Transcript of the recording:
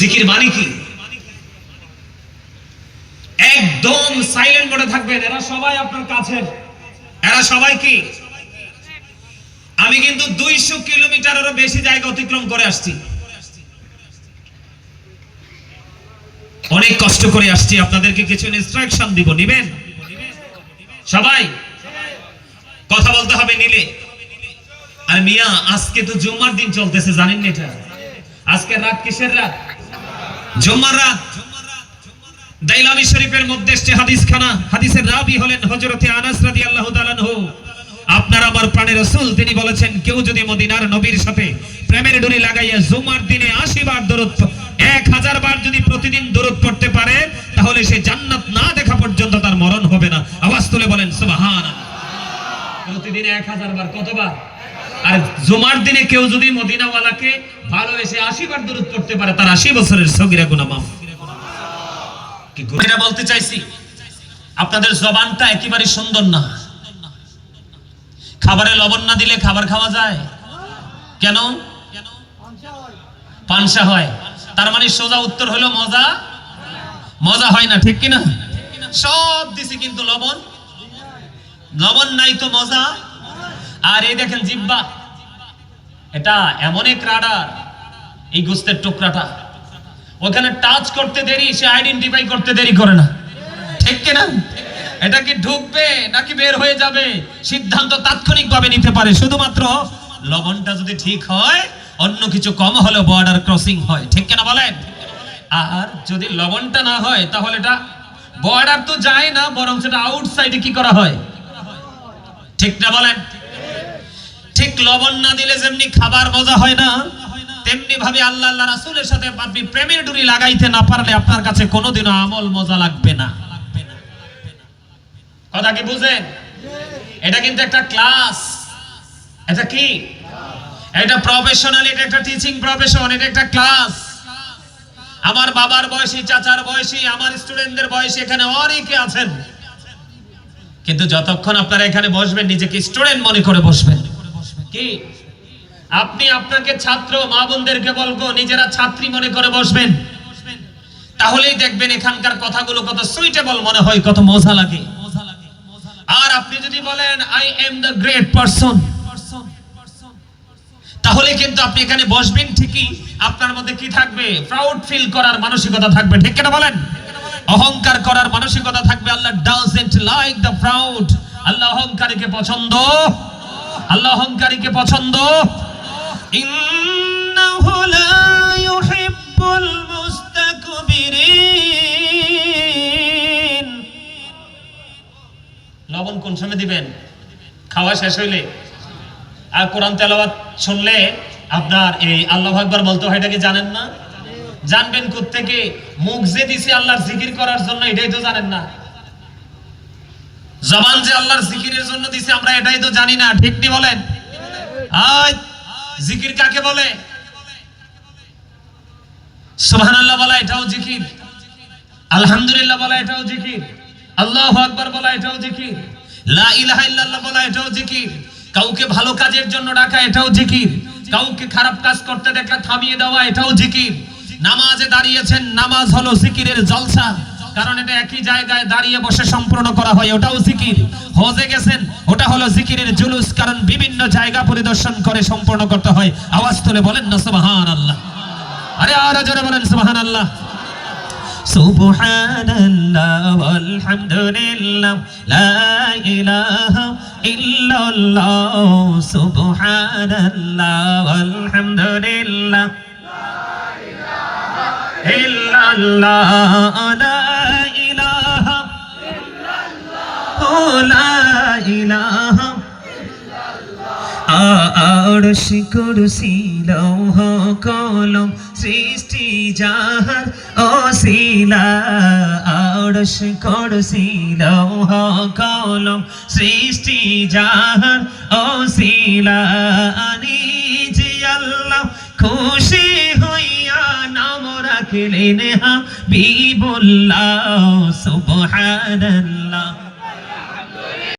জিকির মানে কি? একদম সাইলেন্ট মোডে থাকবেন। এরা সবাই আপনার কাছের, এরা সবাই কি? আমি কিন্তু 200 কিলোমিটারেরও বেশি জায়গা অতিক্রম করে আসছি, অনেক কষ্ট করে আসছি। আপনাদেরকে কিছু ইনস্ট্রাকশন দিব, নিবেন? সবাই কথা বলতে হবে, নিলে। আর মিয়া, আজকে তো জুম্মার দিন চলতেছে, জানেন না এটা? আজকে রাত কিসের রাত? জুম্মার রাত। দাইলামি শরীফের মধ্যে এসেছে হাদিসখানা, হাদিসের রাবি হলেন হযরতে আনাস রাদিয়াল্লাহু তাআলা আনহু। আপনার আমার প্রাণের রাসূল তিনি বলেছেন, কেউ যদি মদিনার নবীর সাথে প্রেমের ডোরি লাগাইয়া জুমার দিনে 80 বার দরুদ, 1000 বার যদি প্রতিদিন দরুদ পড়তে পারে, তাহলে সে জান্নাত না দেখা পর্যন্ত তার মরণ হবে না। আওয়াজ তুলে বলেন সুবহানাল্লাহ। প্রতিদিন 1000 বার, কতবার? আর জুমার দিনে কেউ যদি মদিনাওয়ালাকে ভালোবেসে 80 বার দরুদ পড়তে পারে, তার 80 বছরের সগীরা গুনাহ মাফ। কি এটা বলতে চাইছি, আপনাদের জবানটা একেবারে সুন্দর না। খাবারে লবণ না দিলে খাবার খাওয়া যায়? কেন? পানসা হয়। তার মানে সোজা উত্তর হলো মজা, মজা হয় না, ঠিক কিনা? সব দিছি কিন্তু লবণ, লবণ নাই তো মজা। আর এই দেখেন জিহ্বা, এটা এমন এক রাডার, এই গোস্তের টুকরাটা ওখানে টাচ করতে দেরি, সে আইডেন্টিফাই করতে দেরি করে না, ঠিক কিনা? এটা কি ঢুকবে নাকি বের হয়ে যাবে সিদ্ধান্ত তাৎক্ষণিকভাবে নিতে পারে, শুধুমাত্র লবণটা যদি ঠিক হয়, অন্য কিছু কম হলে বর্ডার ক্রসিং হয়, ঠিক কিনা বলেন? আর যদি লবণটা না হয়, তাহলে এটা বর্ডার তো যায় না, বরং সেটা আউটসাইডে কি করা হয়, ঠিক না বলেন? ঠিক লবণ না দিলে যেমনি খাবার মজা হয় না, তেমনি ভাবে আল্লাহ আল্লাহ রাসূলের সাথে আপনি প্রেমের ডুরি লাগাইতে না পারলে আপনার কাছে কোনোদিনও আমল মজা লাগবে না। কথা কি বুঝেন? এটা কিন্তু একটা ক্লাস, এটা কি? এটা প্রফেশনাল, এটা একটা টিচিং প্রফেশন, এটা একটা ক্লাস। আমার বাবার বয়সী, চাচার বয়সী, আমার স্টুডেন্টদের বয়সী এখানে অনেকে আছেন, কিন্তু যতক্ষণ আপনারা এখানে বসবেন নিজেকে স্টুডেন্ট মনে করে বসবেন। কি আপনি আপনাকে ছাত্র মা বোনদেরকে বলবো, নিজেরা ছাত্রী মনে করে বসবেন, তাহলেই দেখবেন এখানকার কথাগুলো কত সুইটেবল মনে হয়, কত মজা লাগে। আর আপনি যদি বলেন I am the great person, তাহলে কিন্তু আপনি এখানে বসবেন ঠিকই, আপনার মধ্যে কি থাকবে? প্রাউড ফিল করার মানসিকতা থাকবে, ঠিক কিনা বলেন? অহংকার করার মানসিকতা থাকবে। আল্লাহ ডাজন্ট লাইক দ্য প্রাউড। আল্লাহ অহংকারীকে পছন্দ, আল্লাহ অহংকারীকে পছন্দ। ইন্নাহু লা ইউহিব্বুল মুস্তাকবিরিন। লবণ কোন সময় দিবেন? খাওয়া শেষ হইলে। আর কোরআন তেলাওয়াত শুনলে আপনার এই আল্লাহু আকবার বলতে হয়, এটাকে জানেন না? জানবেন কোত্থেকে? মুখ যে দিছি আল্লাহর জিকির করার জন্য, এটাই তো জানেন না। জবান যে আল্লাহর জিকিরের জন্য দিছি, আমরা এটাই তো জানি না, ঠিক নি বলেন? আয় জিকির কাকে বলে? সুবহানাল্লাহ বলা এটাও জিকির, আলহামদুলিল্লাহ বলা এটাও জিকির, আল্লাহু আকবার বলা এটাও জিকির, লা ইলাহা ইল্লাল্লাহ বলা এটাও জিকির, কাউকে ভালো কাজের জন্য ডাকা এটাও জিকির, কাউকে খারাপ কাজ করতে দেখলে থামিয়ে দেওয়া এটাও জিকির। নামাজে দাঁড়িয়েছেন, নামাজ হলো জিকিরের জলসা, কারণ এটা একই জায়গায় দাঁড়িয়ে বসে সম্পূর্ণ করা হয়, ওটাও জিকির। হজে গেছেন, ওটা হলো জিকিরের জুলুস, কারণ বিভিন্ন জায়গা পরিদর্শন করে সম্পূর্ণ করতে হয়। আওয়াজ তুলে বলেন না সুবহানাল্লাহ। আরে আর জোরে বলেন সুবহানাল্লাহ। সুবহানাল্লাহ ওয়ালহামদুলিল্লাহ লা ইলাহা ইল্লাল্লাহ। সুবহানাল্লাহ ওয়ালহামদুলিল্লাহ লা ইলাহা ইল্লাল্লাহ। লা ইলাহা ইল্লাল্লাহ লা ইলাহা আরশ কুরসি লৌহ কলম সৃষ্টি যাহার ওসিলা। আরশ কুরসি লৌহ কলম সৃষ্টি যাহার ওসিলা। নিজে আল্লাহ খুশি হইয়া নাম রাখলেন হাবিবুল্লাহ। সুবহানাল্লাহ